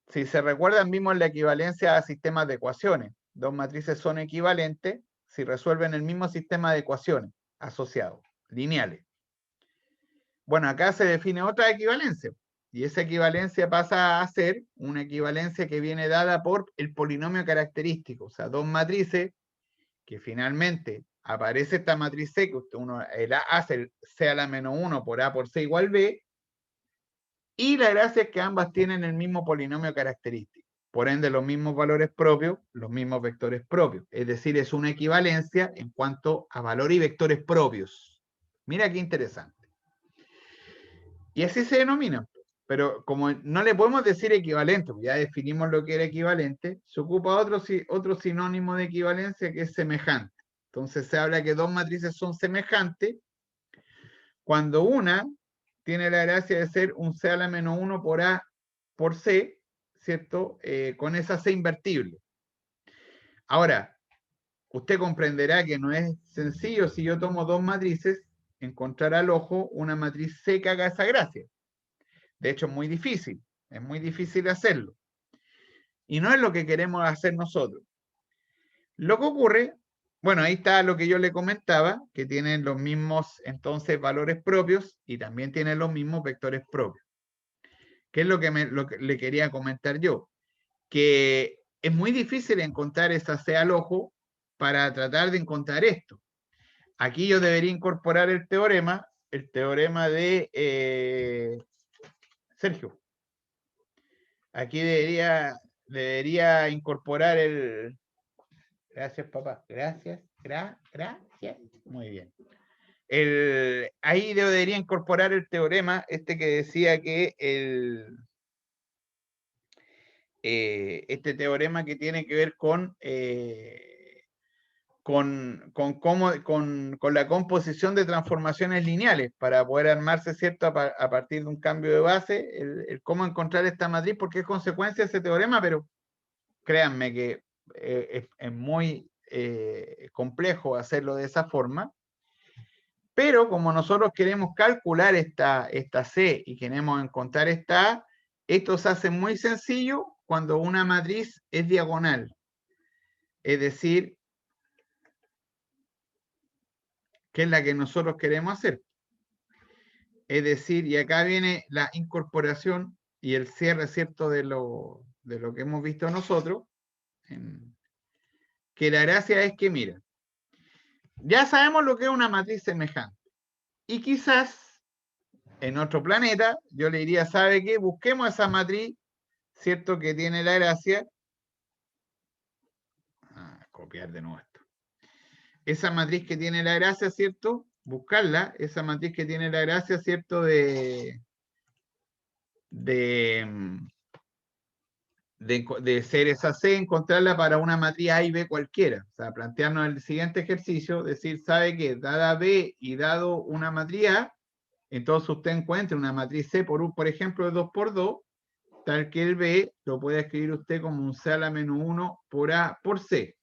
A: si se recuerdan, vimos la equivalencia a sistemas de ecuaciones. Dos matrices son equivalentes si resuelven el mismo sistema de ecuaciones asociados, lineales. Bueno, acá se define otra equivalencia. Y esa equivalencia pasa a ser una equivalencia que viene dada por el polinomio característico. O sea, dos matrices que finalmente aparece esta matriz C, que uno hace el C a la menos 1 por A por C igual B, y la gracia es que ambas tienen el mismo polinomio característico. Por ende, los mismos valores propios, los mismos vectores propios. Es decir, es una equivalencia en cuanto a valor y vectores propios. Mira qué interesante. Y así se denominan. Pero como no le podemos decir equivalente, ya definimos lo que era equivalente, se ocupa otro sinónimo de equivalencia que es semejante. Entonces se habla que dos matrices son semejantes cuando una tiene la gracia de ser un C a la menos 1 por A por C, ¿cierto? Con esa C invertible. Ahora, usted comprenderá que no es sencillo si yo tomo dos matrices encontrar al ojo una matriz C que haga esa gracia. De hecho, es muy difícil hacerlo. Y no es lo que queremos hacer nosotros. Lo que ocurre, bueno, ahí está lo que yo le comentaba, que tienen los mismos, entonces, valores propios y también tienen los mismos vectores propios. ¿Qué es lo que le quería comentar yo? Que es muy difícil encontrar esa C al ojo para tratar de encontrar esto. Aquí yo debería incorporar el teorema de Sergio. Aquí debería incorporar el... Gracias, papá. Gracias. Muy bien. Ahí debería incorporar el teorema, que decía que este teorema que tiene que ver con la composición de transformaciones lineales para poder armarse, ¿cierto? A partir de un cambio de base, el cómo encontrar esta matriz, porque es consecuencia de ese teorema, pero créanme que es muy complejo hacerlo de esa forma. Pero como nosotros queremos calcular esta C y queremos encontrar esta A, esto se hace muy sencillo cuando una matriz es diagonal. Es decir, que es la que nosotros queremos hacer. Es decir, y acá viene la incorporación y el cierre, ¿cierto?, de lo que hemos visto nosotros. Que la gracia es que, mira, ya sabemos lo que es una matriz semejante. Y quizás en otro planeta, yo le diría, ¿sabe qué? Busquemos esa matriz, ¿cierto?, que tiene la gracia. Copiar de nuevo esto. Esa matriz que tiene la gracia, ¿cierto? Buscarla, esa matriz que tiene la gracia, ¿cierto? De ser esa C, encontrarla para una matriz A y B cualquiera. O sea, plantearnos el siguiente ejercicio, decir, ¿sabe qué? Dada B y dado una matriz A, entonces usted encuentra una matriz C, por ejemplo, de 2 por 2, tal que el B lo puede escribir usted como un C a la menos 1 por A por C.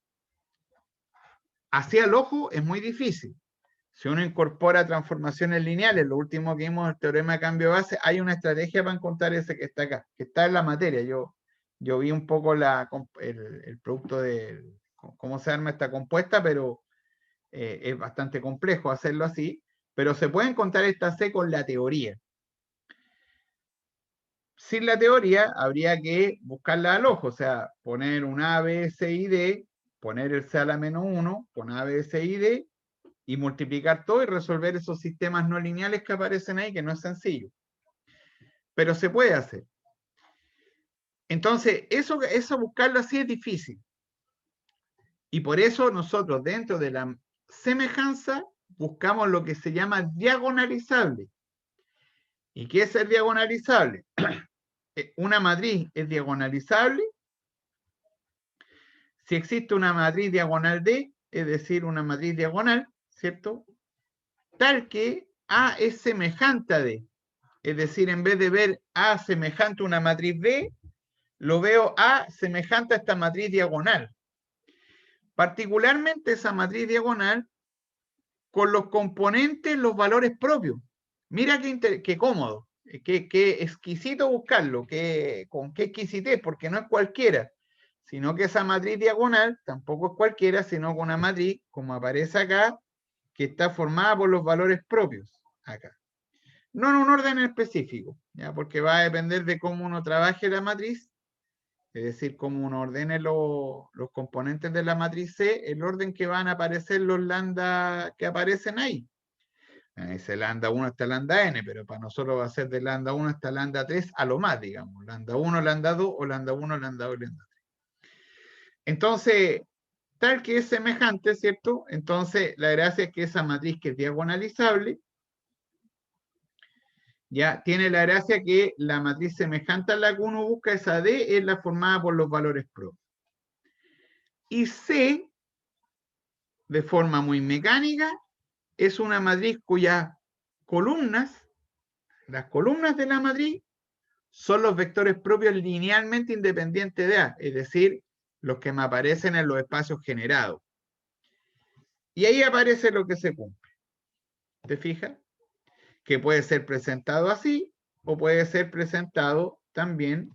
A: Hacia el ojo es muy difícil. Si uno incorpora transformaciones lineales, lo último que vimos, el teorema de cambio de base, hay una estrategia para encontrar ese que está acá, que está en la materia. Yo vi un poco el producto de cómo se arma esta compuesta, pero es bastante complejo hacerlo así. Pero se puede encontrar esta C con la teoría. Sin la teoría, habría que buscarla al ojo, o sea, poner un A, B, C y D, poner el C a la menos 1, poner A, B, C y D, y multiplicar todo y resolver esos sistemas no lineales que aparecen ahí, que no es sencillo. Pero se puede hacer. Entonces, eso buscarlo así es difícil. Y por eso nosotros, dentro de la semejanza, buscamos lo que se llama diagonalizable. ¿Y qué es el diagonalizable? Una matriz es diagonalizable si existe una matriz diagonal D, es decir, una matriz diagonal, ¿cierto? Tal que A es semejante a D. Es decir, en vez de ver A semejante a una matriz B, lo veo A semejante a esta matriz diagonal. Particularmente esa matriz diagonal con los componentes, los valores propios. Mira qué cómodo, qué exquisito buscarlo, con qué exquisitez, porque no es cualquiera, sino que esa matriz diagonal tampoco es cualquiera, sino con una matriz, como aparece acá, que está formada por los valores propios, acá. No en un orden específico, ¿ya? Porque va a depender de cómo uno trabaje la matriz, es decir, cómo uno ordene los componentes de la matriz C, el orden que van a aparecer los lambda que aparecen ahí. Ese lambda 1 hasta lambda n, pero para nosotros va a ser de lambda 1 hasta lambda 3 a lo más, digamos, lambda 1, lambda 2 o lambda 1, lambda 2, lambda 3. Entonces, tal que es semejante, ¿cierto? Entonces, la gracia es que esa matriz que es diagonalizable, ya tiene la gracia que la matriz semejante a la que uno busca, esa D, es la formada por los valores propios. Y C, de forma muy mecánica, es una matriz cuyas columnas, las columnas de la matriz, son los vectores propios linealmente independientes de A, es decir, los que me aparecen en los espacios generados. Y ahí aparece lo que se cumple. ¿Te fijas? Que puede ser presentado así o puede ser presentado también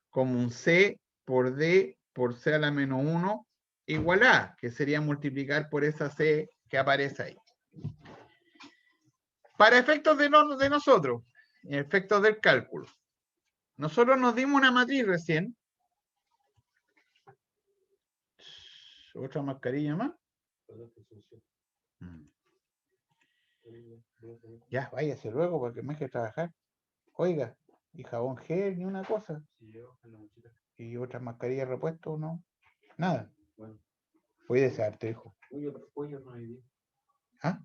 A: como un C por D por C a la menos 1 igual a, que sería multiplicar por esa C que aparece ahí. Para efectos de nosotros, efectos del cálculo, nosotros nos dimos una matriz recién. Otra mascarilla más. Ya, váyase luego porque me hay que trabajar. Oiga, y jabón gel, ni una cosa. Y otra mascarilla repuesto, no. Nada. Cuídese harto, hijo. ¿Ah?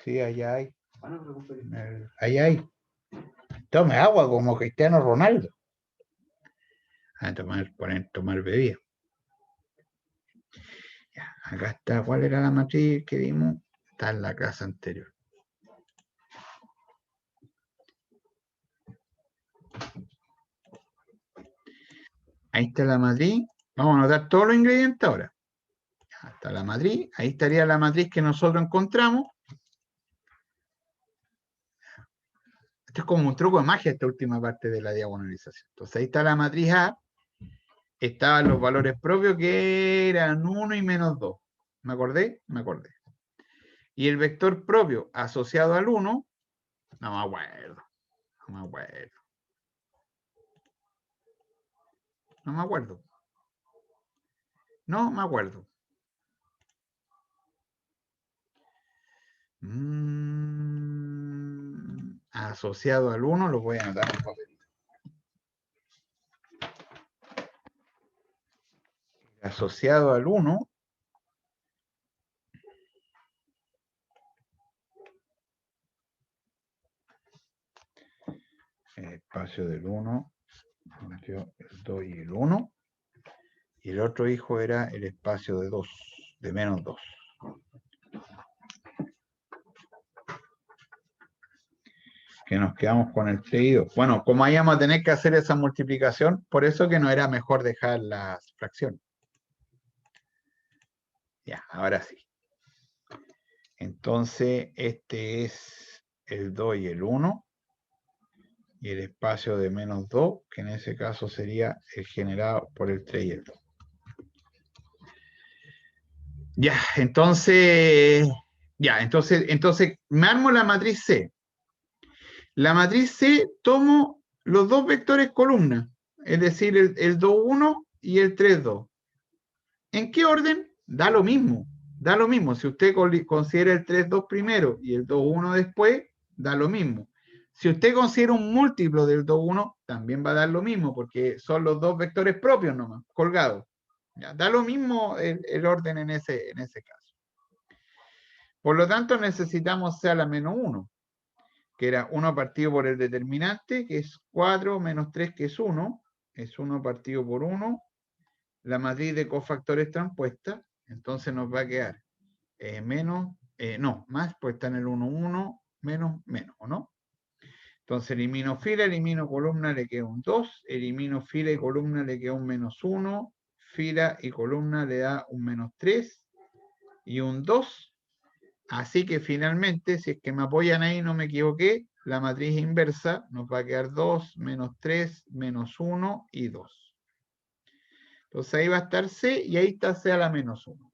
A: Sí, allá hay. Allá hay. Tome agua como Cristiano Ronaldo. A tomar bebida. Ya, acá está. ¿Cuál era la matriz que vimos? Está en la clase anterior. Ahí está la matriz. Vamos a anotar todos los ingredientes ahora. Ya está la matriz. Ahí estaría la matriz que nosotros encontramos. Esto es como un truco de magia, esta última parte de la diagonalización. Entonces ahí está la matriz A. Estaban los valores propios que eran 1 y menos 2. ¿Me acordé? Me acordé. Y el vector propio asociado al 1, no me acuerdo. No me acuerdo. No me acuerdo. No me acuerdo. Asociado al 1, lo voy a anotar en papelito. Asociado al 1. El espacio del 1. El 2 y el 1. Y el otro hijo era el espacio de 2, de menos 2. Que nos quedamos con el 3 y 2. Bueno, como vayamos a tener que hacer esa multiplicación, por eso que no era mejor dejar las fracciones. Ya, ahora sí. Entonces, este es el 2 y el 1. Y el espacio de menos 2, que en ese caso sería el generado por el 3 y el 2. Ya, entonces me armo la matriz C. La matriz C tomo los dos vectores columna, es decir, el 2, 1 y el 3, 2. ¿En qué orden? Da lo mismo. Da lo mismo. Si usted considera el 3, 2 primero y el 2, 1 después, da lo mismo. Si usted considera un múltiplo del 2, 1, también va a dar lo mismo, porque son los dos vectores propios nomás, colgados. Ya, da lo mismo el orden en ese caso. Por lo tanto, necesitamos C a la menos 1, que era 1 partido por el determinante, que es 4 menos 3, que es 1. Es 1 partido por 1. La matriz de cofactores transpuesta. Entonces nos va a quedar más, pues está en el 1, 1, menos, ¿no? Entonces elimino fila, elimino columna, le queda un 2, elimino fila y columna, le queda un menos 1, fila y columna le da un menos 3 y un 2. Así que finalmente, si es que me apoyan ahí, no me equivoqué, la matriz inversa nos va a quedar 2, menos 3, menos 1 y 2. Entonces ahí va a estar C y ahí está C a la menos 1.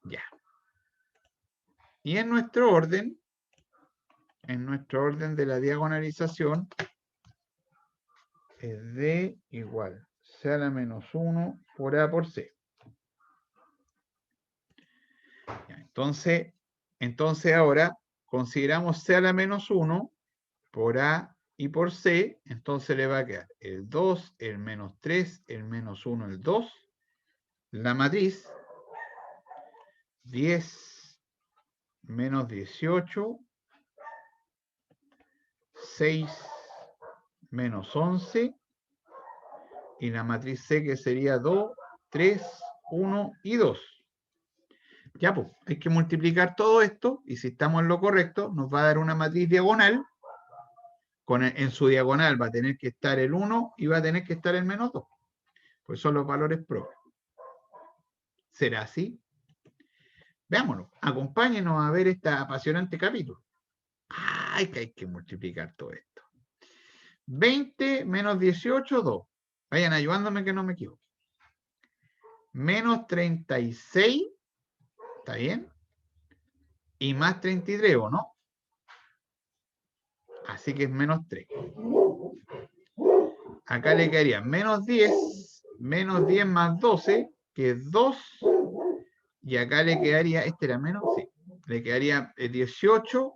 A: Ya. Y en nuestro orden de la diagonalización, es D igual C a la menos 1 por A por C. Ya, entonces ahora consideramos C a la menos 1 por A y por C, entonces le va a quedar el 2, el menos 3, el menos 1, el 2, la matriz 10 menos 18, 6 menos 11, y la matriz C que sería 2, 3, 1 y 2. Ya, pues, hay que multiplicar todo esto, y si estamos en lo correcto, nos va a dar una matriz diagonal. En su diagonal va a tener que estar el 1 y va a tener que estar el menos 2. Pues son los valores propios. ¿Será así? Veámoslo. Acompáñenos a ver este apasionante capítulo. ¡Ay, que hay que multiplicar todo esto! 20 menos 18, 2. Vayan ayudándome que no me equivoque. Menos 36, ¿está bien? Y más 33, ¿o no? Así que es menos 3. Acá le quedaría menos 10 más 12, que es 2. Y acá le quedaría, este era menos, sí. Le quedaría 18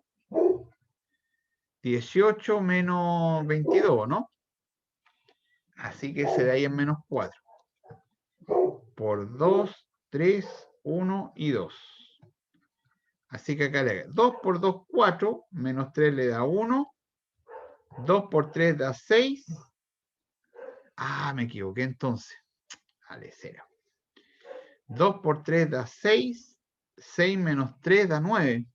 A: menos 22, ¿no? Así que ese de ahí es menos 4. Por 2, 3, 1 y 2. Así que acá le da 2 por 2, 4, menos 3 le da 1, 2 por 3 da 6. Ah, me equivoqué entonces. Vale, 0. 2 por 3 da 6, 6 menos 3 da 9.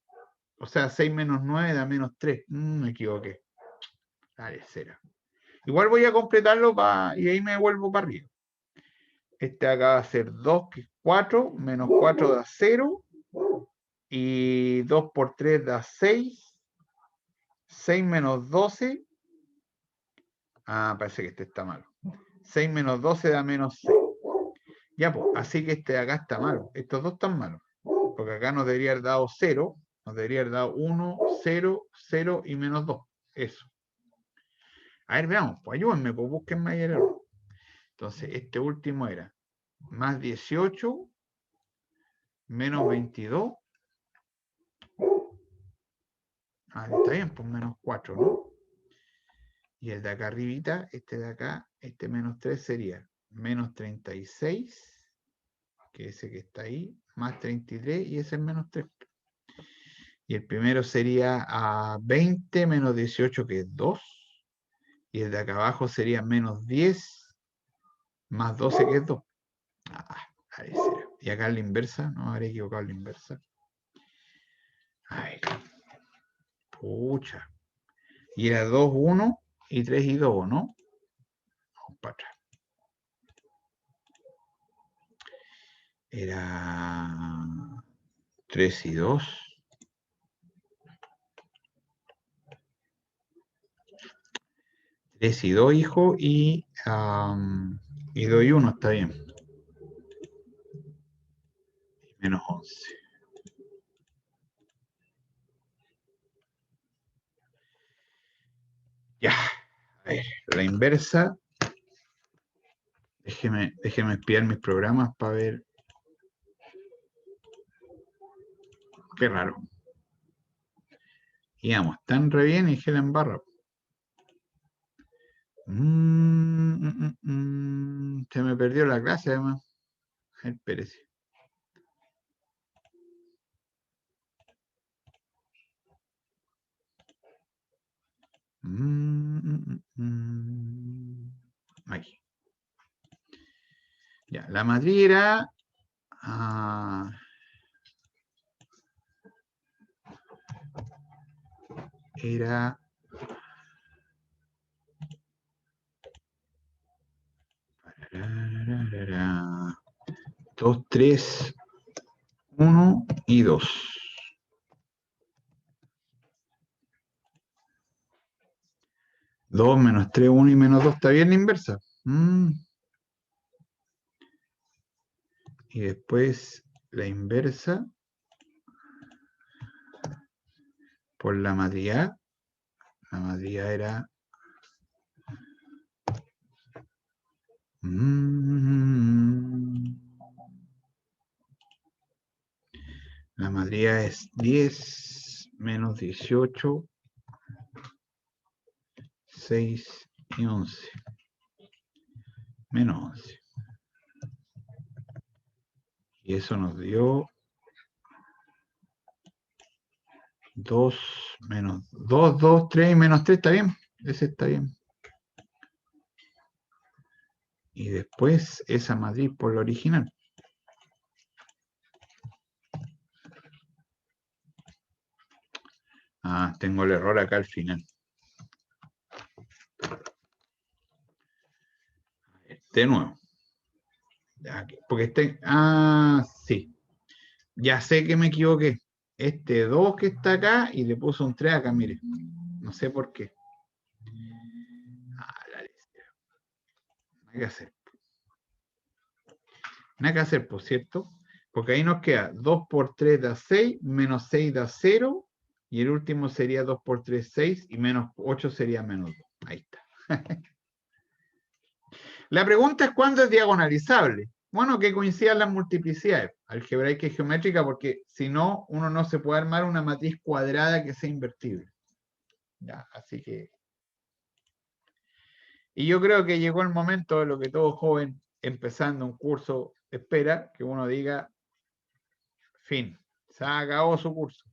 A: O sea, 6 menos 9 da menos 3. Me equivoqué. Vale, 0. Igual voy a completarlo y ahí me vuelvo para arriba. Este acá va a ser 2, que es 4, menos 4 da 0. Y 2 por 3 da 6. 6 menos 12. Ah, parece que este está malo. 6 menos 12 da menos 6. Ya, pues, así que este de acá está malo. Estos dos están malos. Porque acá nos debería haber dado 0. Nos debería haber dado 1, 0, 0 y menos 2. Eso. A ver, veamos. Pues ayúdenme, pues búsquenme ahí el error. Entonces, este último era más 18 menos 22. Ah, está bien, pues menos 4, ¿no? Y el de acá arribita, este de acá, este menos 3 sería menos 36, que ese que está ahí, más 33 y ese es menos 3. Y el primero sería a 20 menos 18, que es 2. Y el de acá abajo sería menos 10 más 12, que es 2. Ahí será. Y acá la inversa, no habré equivocado la inversa. Ay, pucha. Y era 2, 1 y 3 y 2, ¿no? Vamos para atrás. Era 3 y 2. 3 y 2, hijo, y 2 y 1, está bien. Menos 11. Ya, a ver, la inversa. Déjeme espiar mis programas para ver. Qué raro. Íbamos tan re bien y dije la embarra. Se me perdió la clase, además. A ver, espérese. Aquí. Ya, la matriz era... era... 2, 3, 1 y 2. 2 menos 3, 1 y menos 2. ¿Está bien la inversa? Y después la inversa por la matriz A. La matriz A era... La matriz A es 10 menos 18, 6 y 11. Menos 11. Y eso nos dio 2 menos 2, 2, 3 y menos 3. ¿Está bien? Ese está bien. Y después esa matriz por la original. Ah, tengo el error acá al final. De nuevo. Porque este... Ah, sí. Ya sé que me equivoqué. Este 2 que está acá y le puso un 3 acá, mire. No sé por qué. Ah, la leche. Nada que hacer. Nada que hacer, por cierto. Porque ahí nos queda 2 por 3 da 6, menos 6 da 0. Y el último sería 2 por 3, 6. Y menos 8 sería menos 2. Ahí está. La pregunta es cuándo es diagonalizable. Bueno, que coincidan las multiplicidades, algebraica y geométrica, porque si no, uno no se puede armar una matriz cuadrada que sea invertible. Ya, así que... Y yo creo que llegó el momento de lo que todo joven empezando un curso espera, que uno diga, fin, se acabó su curso.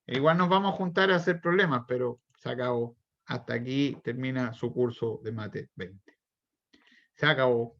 A: Igual nos vamos a juntar a hacer problemas, pero se acabó. Hasta aquí termina su curso de Mate 20. Se acabó.